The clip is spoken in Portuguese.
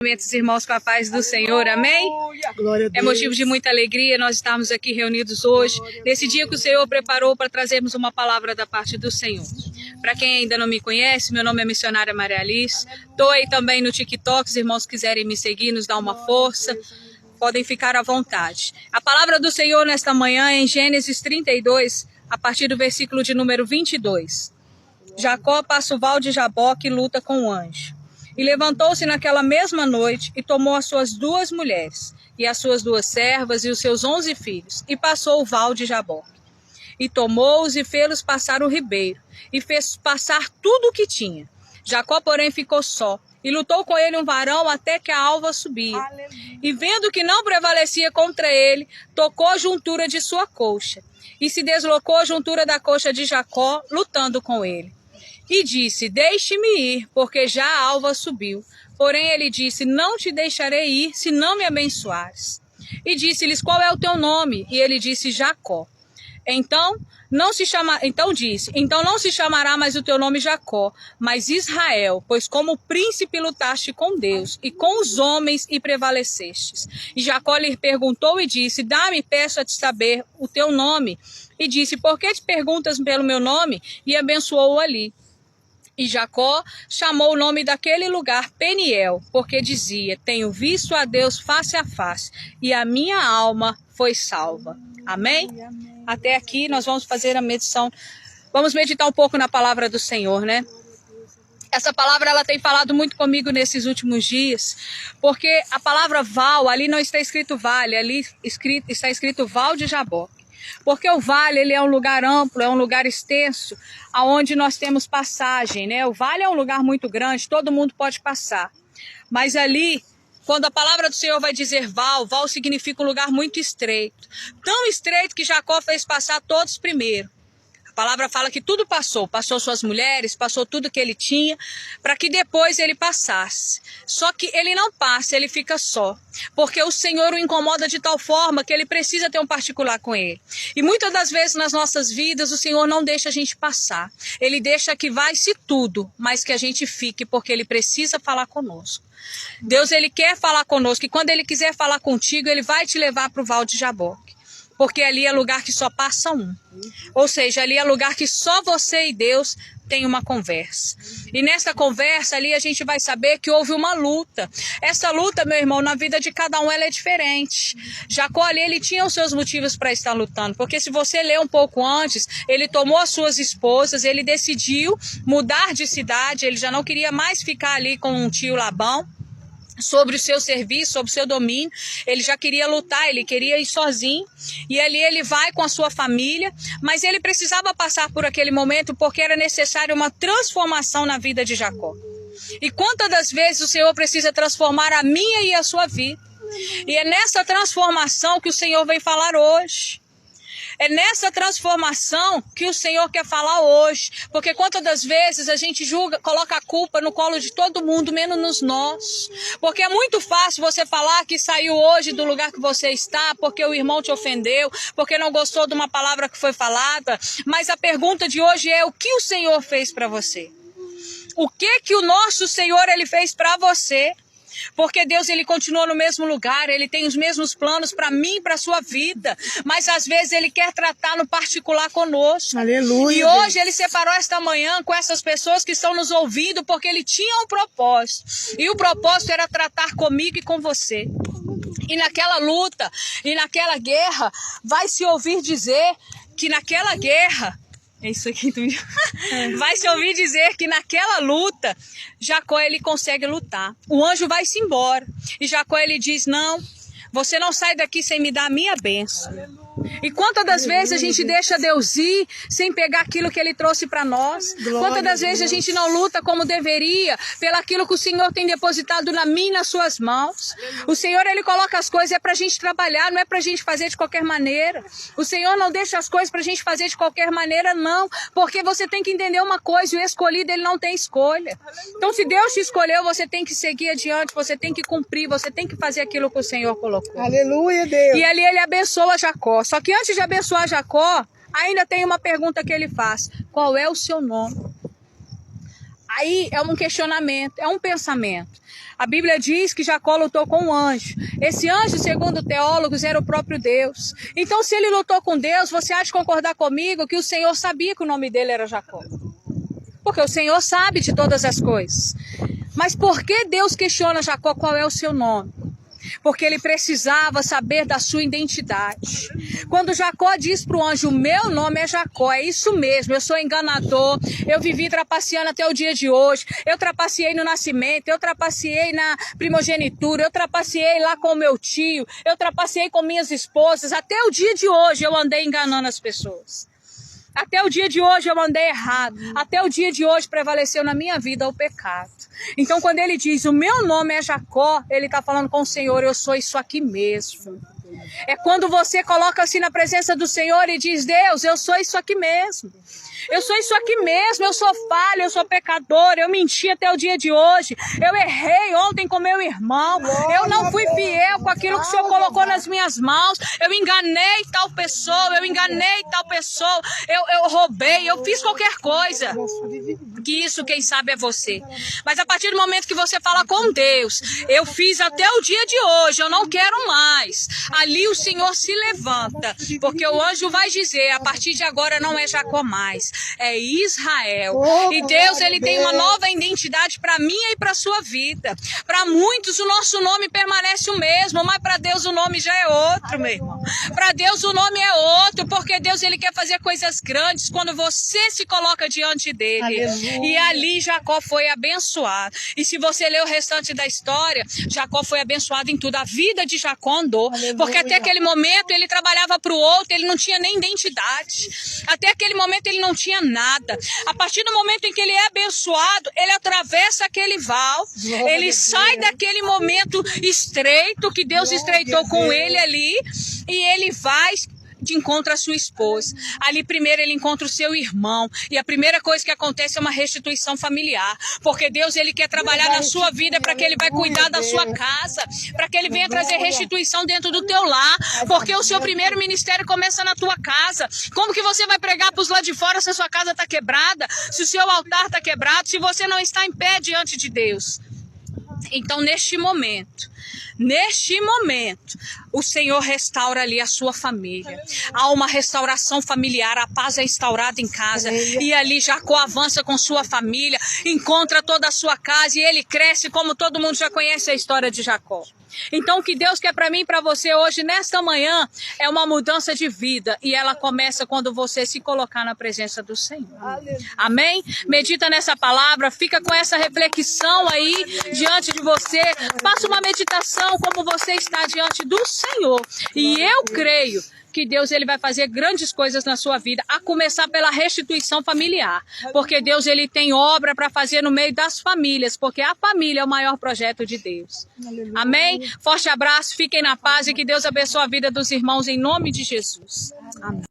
Irmãos, com a paz do Senhor, amém? É motivo de muita alegria nós estarmos aqui reunidos hoje, nesse dia que o Senhor preparou para trazermos uma palavra da parte do Senhor. Para quem ainda não me conhece, meu nome é missionária Maria Alice, estou aí também no TikTok, os irmãos quiserem me seguir, nos dar uma força, podem ficar à vontade. A palavra do Senhor nesta manhã é em Gênesis 32, a partir do versículo de número 22. Jacó passa o val de Jaboque e luta com o anjo. E levantou-se naquela mesma noite e tomou as suas 2 mulheres, e as suas 2 servas e os seus 11 filhos, e passou o val de Jaboque. E tomou-os e fê-los passar o ribeiro, e fez passar tudo o que tinha. Jacó, porém, ficou só, e lutou com ele um varão até que a alva subia. E vendo que não prevalecia contra ele, tocou a juntura de sua coxa, e se deslocou a juntura da coxa de Jacó, lutando com ele. E disse, deixe-me ir, porque já a alva subiu. Porém ele disse, não te deixarei ir, se não me abençoares. E disse-lhes, qual é o teu nome? E ele disse, Jacó. Então não se chamará mais o teu nome Jacó, mas Israel, pois como príncipe lutaste com Deus e com os homens e prevalecestes. E Jacó lhe perguntou e disse, dá-me, peço a te saber o teu nome. E disse, por que te perguntas pelo meu nome? E abençoou-o ali. E Jacó chamou o nome daquele lugar Peniel, porque dizia, tenho visto a Deus face a face, e a minha alma foi salva. Amém? Até aqui nós vamos fazer a medição, vamos meditar um pouco na palavra do Senhor, né? Essa palavra ela tem falado muito comigo nesses últimos dias, porque a palavra val, ali não está escrito vale, ali está escrito val de Jaboque. Porque o vale ele é um lugar amplo, é um lugar extenso, aonde nós temos passagem, né? O vale é um lugar muito grande, todo mundo pode passar. Mas ali, quando a palavra do Senhor vai dizer val, val significa um lugar muito estreito. Tão estreito que Jacó fez passar todos primeiro. A palavra fala que tudo passou suas mulheres, passou tudo que ele tinha, para que depois ele passasse. Só que ele não passa, ele fica só. Porque o Senhor o incomoda de tal forma que ele precisa ter um particular com ele. E muitas das vezes nas nossas vidas o Senhor não deixa a gente passar. Ele deixa que vai-se tudo, mas que a gente fique, porque ele precisa falar conosco. Deus ele quer falar conosco e quando ele quiser falar contigo, ele vai te levar para o val de Jaboque. Porque ali é lugar que só passa um. Ou seja, ali é lugar que só você e Deus tem uma conversa. E nessa conversa ali a gente vai saber que houve uma luta. Essa luta, meu irmão, na vida de cada um ela é diferente. Jacó ali, ele tinha os seus motivos para estar lutando. Porque se você ler um pouco antes, ele tomou as suas esposas, ele decidiu mudar de cidade, ele já não queria mais ficar ali com um tio Labão. Sobre o seu serviço, sobre o seu domínio, ele já queria lutar, ele queria ir sozinho, e ali ele vai com a sua família, mas ele precisava passar por aquele momento porque era necessário uma transformação na vida de Jacó. E quantas das vezes o Senhor precisa transformar a minha e a sua vida? E é nessa transformação que o Senhor vem falar hoje. É nessa transformação que o Senhor quer falar hoje. Porque quantas das vezes a gente julga, coloca a culpa no colo de todo mundo, menos nos nós. Porque é muito fácil você falar que saiu hoje do lugar que você está, porque o irmão te ofendeu, porque não gostou de uma palavra que foi falada. Mas a pergunta de hoje é, o que o Senhor fez para você? O que o nosso Senhor ele fez para você? Porque Deus ele continua no mesmo lugar, ele tem os mesmos planos para mim e para a sua vida, mas às vezes ele quer tratar no particular conosco. Aleluia. E hoje ele separou esta manhã com essas pessoas que estão nos ouvindo porque ele tinha um propósito, e o propósito era tratar comigo e com você. E naquela luta, e naquela guerra, vai se ouvir dizer que naquela guerra, é isso aqui, vai se ouvir dizer que naquela luta, Jacó ele consegue lutar. O anjo vai-se embora. E Jacó ele diz, não, você não sai daqui sem me dar a minha bênção. E quantas das vezes a gente deixa Deus ir sem pegar aquilo que ele trouxe para nós? Quantas das vezes a gente não luta como deveria pelaquilo que o Senhor tem depositado na minha e nas suas mãos? O Senhor ele coloca as coisas, é para a gente trabalhar, não é para a gente fazer de qualquer maneira. O Senhor não deixa as coisas para a gente fazer de qualquer maneira, não. Porque você tem que entender uma coisa, o escolhido ele não tem escolha. Então se Deus te escolheu, você tem que seguir adiante, você tem que cumprir, você tem que fazer aquilo que o Senhor colocou. Aleluia, Deus. E ali ele abençoa Jacó. Só que antes de abençoar Jacó, ainda tem uma pergunta que ele faz. Qual é o seu nome? Aí é um questionamento, é um pensamento. A Bíblia diz que Jacó lutou com um anjo. Esse anjo, segundo teólogos, era o próprio Deus. Então, se ele lutou com Deus, você há de concordar comigo que o Senhor sabia que o nome dele era Jacó. Porque o Senhor sabe de todas as coisas. Mas por que Deus questiona Jacó qual é o seu nome? Porque ele precisava saber da sua identidade. Quando Jacó diz para o anjo, meu nome é Jacó, é isso mesmo, eu sou enganador, eu vivi trapaceando até o dia de hoje, eu trapaceei no nascimento, eu trapaceei na primogenitura, eu trapaceei lá com o meu tio, eu trapaceei com minhas esposas, até o dia de hoje eu andei enganando as pessoas. Até o dia de hoje eu andei errado. Até o dia de hoje prevaleceu na minha vida o pecado. Então, quando ele diz, o meu nome é Jacó, ele está falando com o Senhor, eu sou isso aqui mesmo. É quando você coloca assim na presença do Senhor e diz, Deus, eu sou isso aqui mesmo. Eu sou isso aqui mesmo, eu sou falha, eu sou pecador, eu menti até o dia de hoje, eu errei ontem com meu irmão, eu não fui fiel com aquilo que o Senhor colocou nas minhas mãos, eu enganei tal pessoa, eu roubei, eu fiz qualquer coisa. Que isso, quem sabe, é você. Mas a partir do momento que você fala com Deus, eu fiz até o dia de hoje, eu não quero mais. Ali o Senhor se levanta, porque o anjo vai dizer, a partir de agora não é Jacó mais, é Israel. E Deus, ele tem uma nova identidade para mim e para sua vida. Para muitos o nosso nome permanece o mesmo, mas para Deus o nome já é outro, meu irmão. Para Deus o nome é outro, porque Deus, ele quer fazer coisas grandes quando você se coloca diante dele. Aleluia. E ali Jacó foi abençoado. E se você ler o restante da história, Jacó foi abençoado em tudo. A vida de Jacó andou, aleluia. Porque até aquele momento ele trabalhava para o outro, ele não tinha nem identidade. Até aquele momento ele não tinha nada. A partir do momento em que ele é abençoado, ele atravessa aquele val, ele sai daquele momento estreito que Deus estreitou com ele ali, e ele vai de encontro à sua esposa. Ali primeiro ele encontra o seu irmão, e a primeira coisa que acontece é uma restituição familiar, porque Deus, ele quer trabalhar na sua vida para que ele vai cuidar da sua casa, para que ele venha trazer restituição dentro do teu lar, porque o seu primeiro ministério começa na tua casa. Como que você vai pregar para os lá de fora se a sua casa está quebrada, se o seu altar está quebrado, se você não está em pé diante de Deus? Então, neste momento, o Senhor restaura ali a sua família. Há uma restauração familiar, a paz é instaurada em casa. E ali Jacó avança com sua família, encontra toda a sua casa e ele cresce, como todo mundo já conhece a história de Jacó. Então, o que Deus quer para mim e para você hoje, nesta manhã, é uma mudança de vida. E ela começa quando você se colocar na presença do Senhor. Amém? Medita nessa palavra, fica com essa reflexão aí diante de você. Faça uma meditação como você está diante do Senhor. E eu creio que Deus, ele vai fazer grandes coisas na sua vida, a começar pela restituição familiar, porque Deus, ele tem obra para fazer no meio das famílias, porque a família é o maior projeto de Deus. Amém? Forte abraço, fiquem na paz e que Deus abençoe a vida dos irmãos em nome de Jesus. Amém.